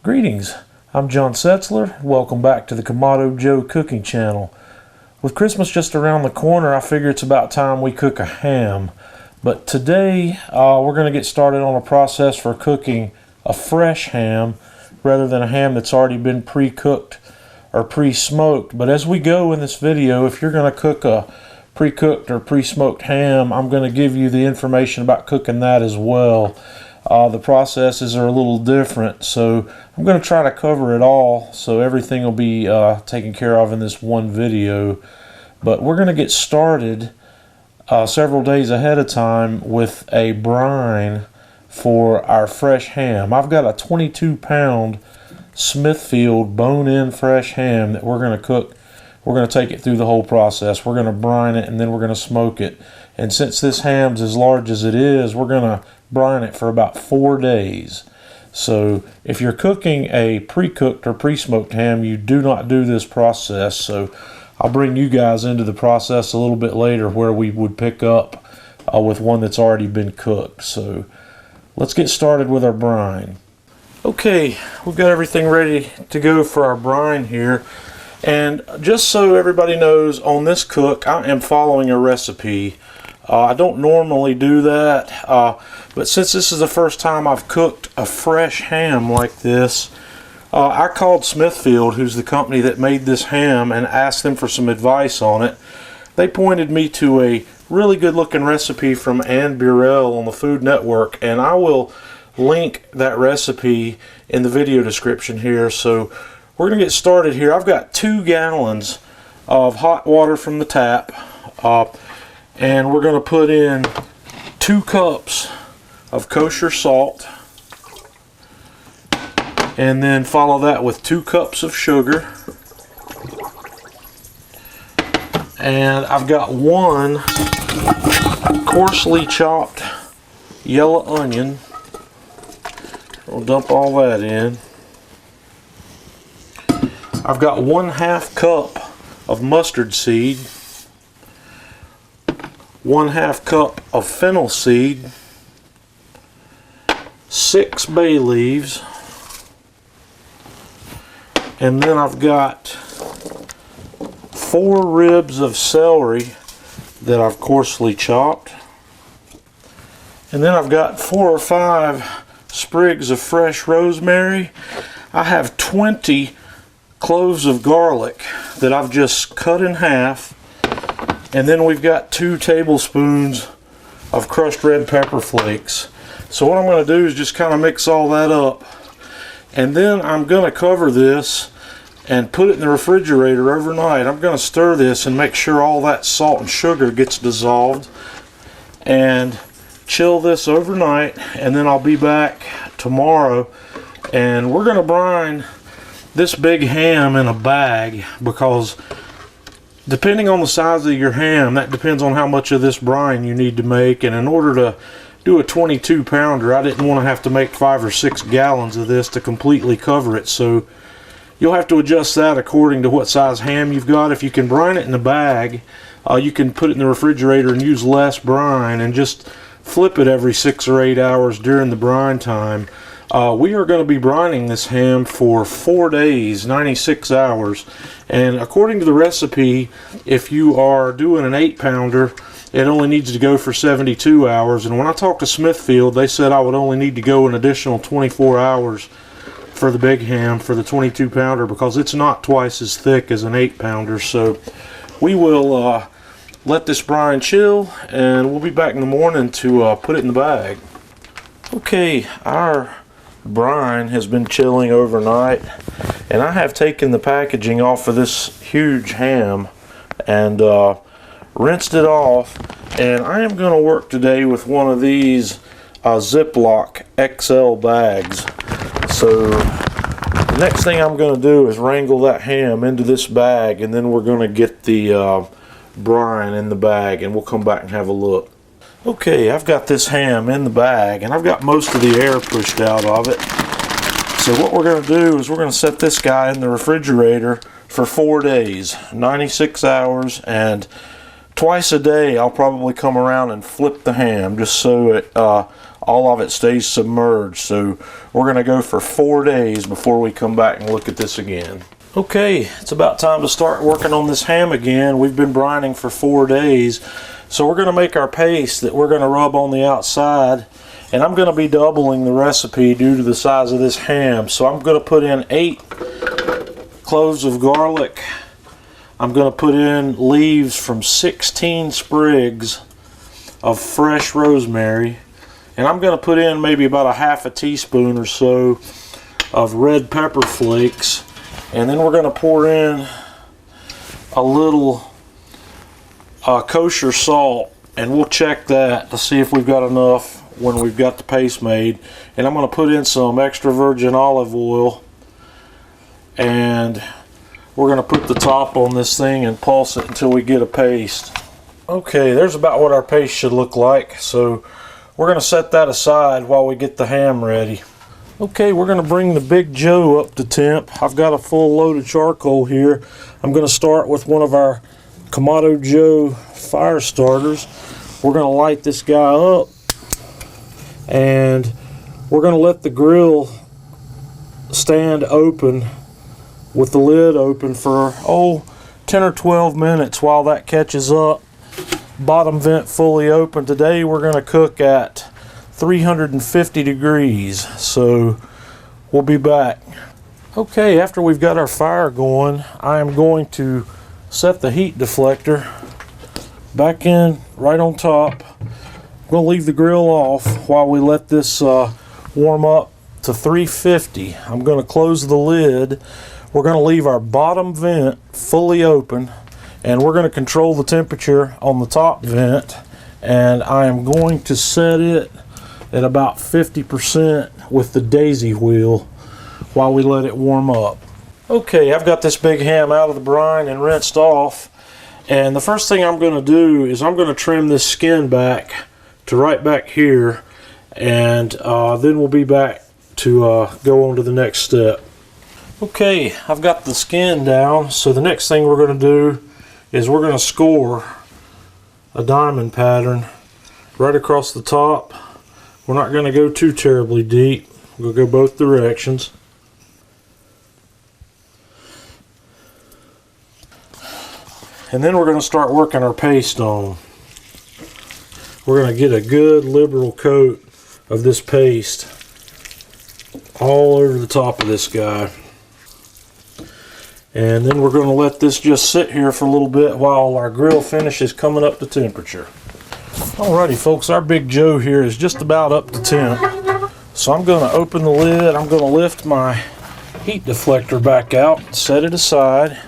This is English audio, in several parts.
Greetings, I'm John Setzler. Welcome back to the Kamado Joe cooking channel. With Christmas just around the corner, I figure it's about time we cook a ham. But today we're going to get started on a process for cooking a fresh ham rather than a ham that's already been pre-cooked or pre-smoked. But as we go in this video, if you're going to cook a pre-cooked or pre-smoked ham, I'm going to give you the information about cooking that as well. The processes are a little different, so I'm going to try to cover it all so everything will be taken care of in this one video. But we're going to get started several days ahead of time with a brine for our fresh ham. I've got a 22-pound Smithfield bone-in fresh ham that we're going to cook. We're going to take it through the whole process. We're going to brine it and then we're going to smoke it. And since this ham's as large as it is, we're going to brine it for about 4 days. So if you're cooking a pre-cooked or pre-smoked ham, you do not do this process. So I'll bring you guys into the process a little bit later where we would pick up with one that's already been cooked. So let's get started with our brine. Okay, we've got everything ready to go for our brine here. And just so everybody knows, on this cook, I am following a recipe. I don't normally do that, but since this is the first time I've cooked a fresh ham like this, I called Smithfield, who's the company that made this ham, and asked them for some advice on it. They pointed me to a really good looking recipe from Anne Burrell on the Food Network, and I will link that recipe in the video description here. So we're going to get started here. I've got 2 gallons of hot water from the tap. And we're going to put in 2 cups of kosher salt, and then follow that with 2 cups of sugar. And I've got 1 coarsely chopped yellow onion. We'll dump all that in. I've got 1/2 cup of mustard seed, 1/2 cup of fennel seed, 6 bay leaves, and then I've got 4 ribs of celery that I've coarsely chopped, and then I've got 4 or 5 sprigs of fresh rosemary. I have 20 cloves of garlic that I've just cut in half. And then we've got 2 tablespoons of crushed red pepper flakes. So what I'm going to do is just kind of mix all that up. And then I'm going to cover this and put it in the refrigerator overnight. I'm going to stir this and make sure all that salt and sugar gets dissolved. And chill this overnight. And then I'll be back tomorrow. And we're going to brine this big ham in a bag, because depending on the size of your ham, that depends on how much of this brine you need to make. And in order to do a 22-pounder, I didn't want to have to make 5 or 6 gallons of this to completely cover it. So you'll have to adjust that according to what size ham you've got. If you can brine it in a bag, you can put it in the refrigerator and use less brine and just flip it every 6 or 8 hours during the brine time. We are going to be brining this ham for 4 days, 96 hours. And according to the recipe, if you are doing an 8-pounder, it only needs to go for 72 hours. And when I talked to Smithfield, they said I would only need to go an additional 24 hours for the big ham, for the 22-pounder, because it's not twice as thick as an 8-pounder. So we will let this brine chill, and we'll be back in the morning to put it in the bag. Okay, our brine has been chilling overnight, and I have taken the packaging off of this huge ham and rinsed it off. And I am going to work today with one of these Ziploc XL bags. So the next thing I'm going to do is wrangle that ham into this bag, and then we're going to get the brine in the bag, and we'll come back and have a look. Okay, I've got this ham in the bag, and I've got most of the air pushed out of it. So what we're going to do is we're going to set this guy in the refrigerator for 4 days, 96 hours, and twice a day I'll probably come around and flip the ham just so it all of it stays submerged. So we're going to go for 4 days before we come back and look at this again. Okay, it's about time to start working on this ham again. We've been brining for 4 days. So we're going to make our paste that we're going to rub on the outside. And I'm going to be doubling the recipe due to the size of this ham. So I'm going to put in 8 cloves of garlic. I'm going to put in leaves from 16 sprigs of fresh rosemary. And I'm going to put in maybe about a half a teaspoon or so of red pepper flakes. And then we're going to pour in a little kosher salt. And we'll check that to see if we've got enough when we've got the paste made. And I'm going to put in some extra virgin olive oil, and we're going to put the top on this thing and pulse it until we get a paste. Okay, there's about what our paste should look like. So we're going to set that aside while we get the ham ready. Okay, we're going to bring the Big Joe up to temp. I've got a full load of charcoal here. I'm going to start with one of our Kamado Joe fire starters. We're going to light this guy up, and we're going to let the grill stand open with the lid open for 10 or 12 minutes while that catches up. Bottom vent fully open. Today we're going to cook at 350 degrees, so we'll be back. Okay, after we've got our fire going, I am going to set the heat deflector back in right on top. I'm going to leave the grill off while we let this warm up to 350. I'm going to close the lid. We're going to leave our bottom vent fully open, and we're going to control the temperature on the top vent, and I am going to set it at about 50% with the daisy wheel while we let it warm up. Okay, I've got this big ham out of the brine and rinsed off, and the first thing I'm going to do is I'm going to trim this skin back to right back here, and then we'll be back to go on to the next step. Okay, I've got the skin down, so the next thing we're going to do is we're going to score a diamond pattern right across the top. We're not going to go too terribly deep. We'll go both directions. And then we're going to start working our paste on. We're going to get a good liberal coat of this paste all over the top of this guy. And then we're going to let this just sit here for a little bit while our grill finishes coming up to temperature. Alrighty folks, our Big Joe here is just about up to temp. So I'm going to open the lid. I'm going to lift my heat deflector back out, set it aside,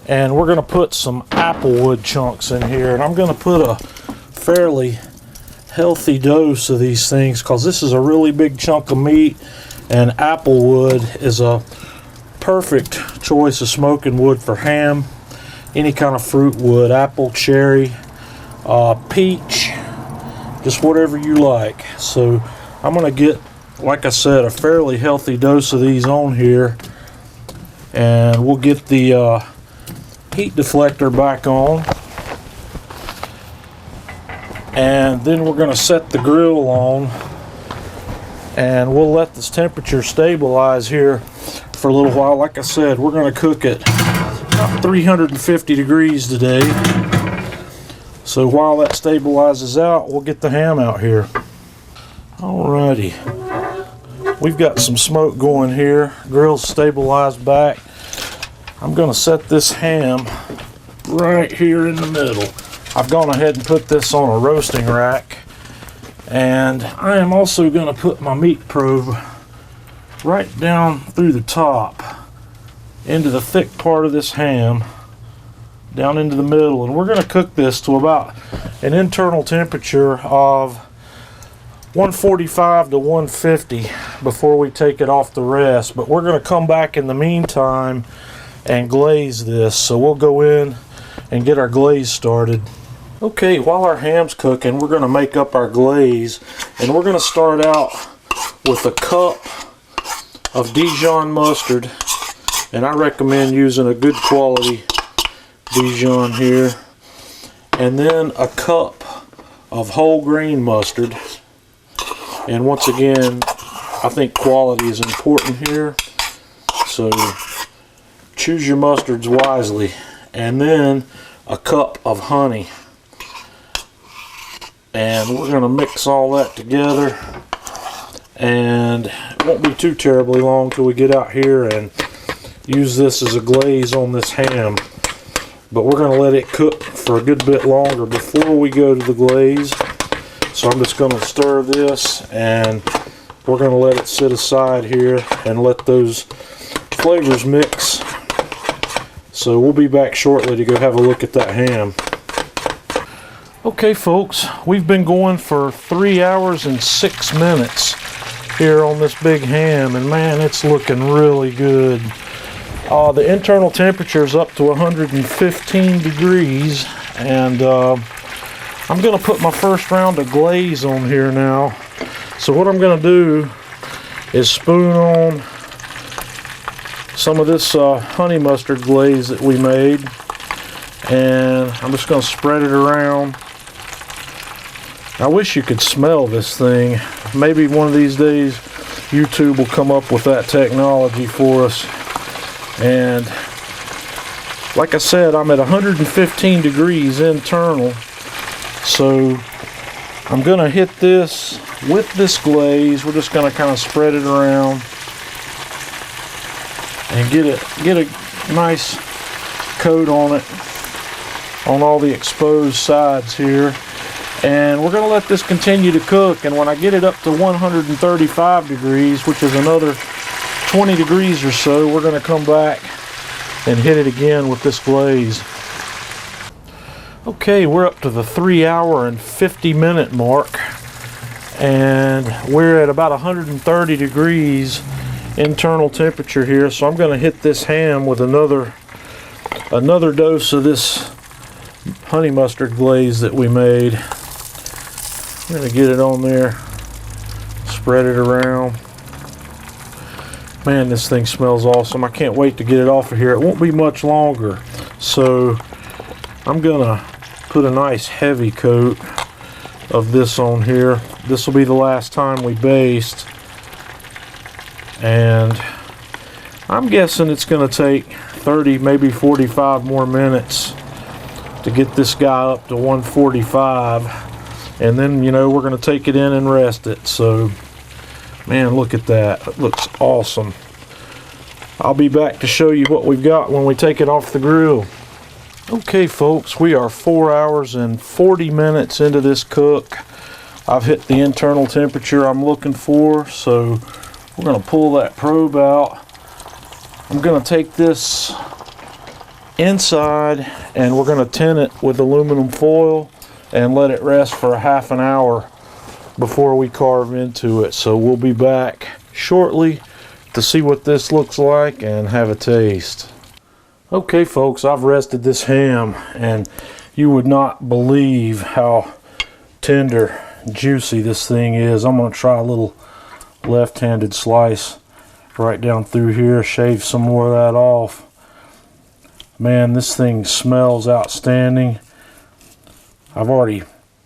and we're going to put some applewood chunks in here. And I'm going to put a fairly healthy dose of these things because this is a really big chunk of meat, and applewood is a perfect choice of smoking wood for ham. Any kind of fruit wood, apple, cherry, peach, just whatever you like. So I'm going to get, like I said, a fairly healthy dose of these on here, and we'll get the heat deflector back on, and then we're going to set the grill on, and we'll let this temperature stabilize here for a little while. Like I said, we're going to cook at about 350 degrees today. So while that stabilizes out, we'll get the ham out here. Alrighty, we've got some smoke going here. Grill's stabilized back. I'm going to set this ham right here in the middle. I've gone ahead and put this on a roasting rack, and I am also going to put my meat probe right down through the top into the thick part of this ham, down into the middle, and we're going to cook this to about an internal temperature of 145 to 150 before we take it off the rest. But we're going to come back in the meantime and glaze this, so we'll go in and get our glaze started. Okay, while our ham's cooking, we're going to make up our glaze, and we're going to start out with a cup of Dijon mustard, and I recommend using a good quality Dijon here, and then a cup of whole grain mustard, And once again, I think quality is important here, so choose your mustards wisely. And then a cup of honey, and we're going to mix all that together, and it won't be too terribly long till we get out here and use this as a glaze on this ham. But we're going to let it cook for a good bit longer before we go to the glaze. So I'm just going to stir this, and we're going to let it sit aside here and let those flavors mix. So we'll be back shortly to go have a look at that ham. Okay folks, we've been going for 3 hours and 6 minutes here on this big ham, and man, it's looking really good. The internal temperature is up to 115 degrees, and I'm going to put my first round of glaze on here now. So what I'm going to do is spoon on some of this honey mustard glaze that we made, and I'm just going to spread it around. I wish you could smell this thing. Maybe one of these days YouTube will come up with that technology for us. And like I said, I'm at 115 degrees internal, so I'm going to hit this with this glaze. We're just going to kind of spread it around and get a nice coat on it, on all the exposed sides here. And we're going to let this continue to cook, and when I get it up to 135 degrees, which is another 20 degrees or so, we're going to come back and hit it again with this glaze. Okay, we're up to the 3 hour and 50 minute mark, and we're at about 130 degrees internal temperature here. So I'm going to hit this ham with another dose of this honey mustard glaze that we made. I'm going to get it on there, spread it around. Man, this thing smells awesome. I can't wait to get it off of here. It won't be much longer, so I'm going to put a nice heavy coat of this on here. This will be the last time we baste, and I'm guessing it's going to take 30, maybe 45 more minutes to get this guy up to 145. And then, you know, we're going to take it in and rest it. So, man, look at that. It looks awesome. I'll be back to show you what we've got when we take it off the grill. Okay, folks, we are 4 hours and 40 minutes into this cook. I've hit the internal temperature I'm looking for, so we're going to pull that probe out. I'm going to take this inside, and we're going to tin it with aluminum foil and let it rest for a half an hour before we carve into it. So we'll be back shortly to see what this looks like and have a taste. Okay folks, I've rested this ham, and you would not believe how tender, juicy this thing is. I'm going to try a little left-handed slice right down through here, shave some more of that off. Man, this thing smells outstanding. I've already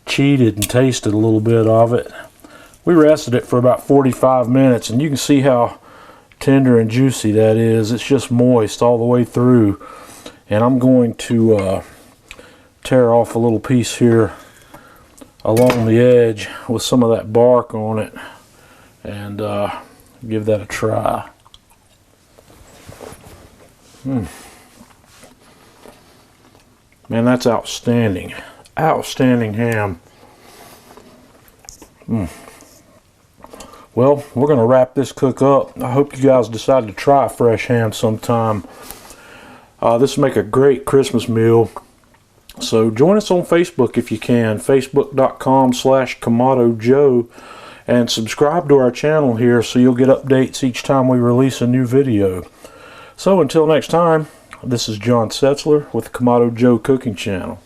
cheated and tasted a little bit of it. We rested it for about 45 minutes, and you can see how tender and juicy that is. It's just moist all the way through. And I'm going to tear off a little piece here along the edge with some of that bark on it, and give that a try. Man, that's outstanding. Outstanding ham. Well, we're going to wrap this cook up. I hope you guys decide to try fresh ham sometime. This will make a great Christmas meal. So join us on Facebook if you can. Facebook.com/KamadoJoe, and subscribe to our channel here so you'll get updates each time we release a new video. So until next time, this is John Setzler with the Kamado Joe Cooking Channel.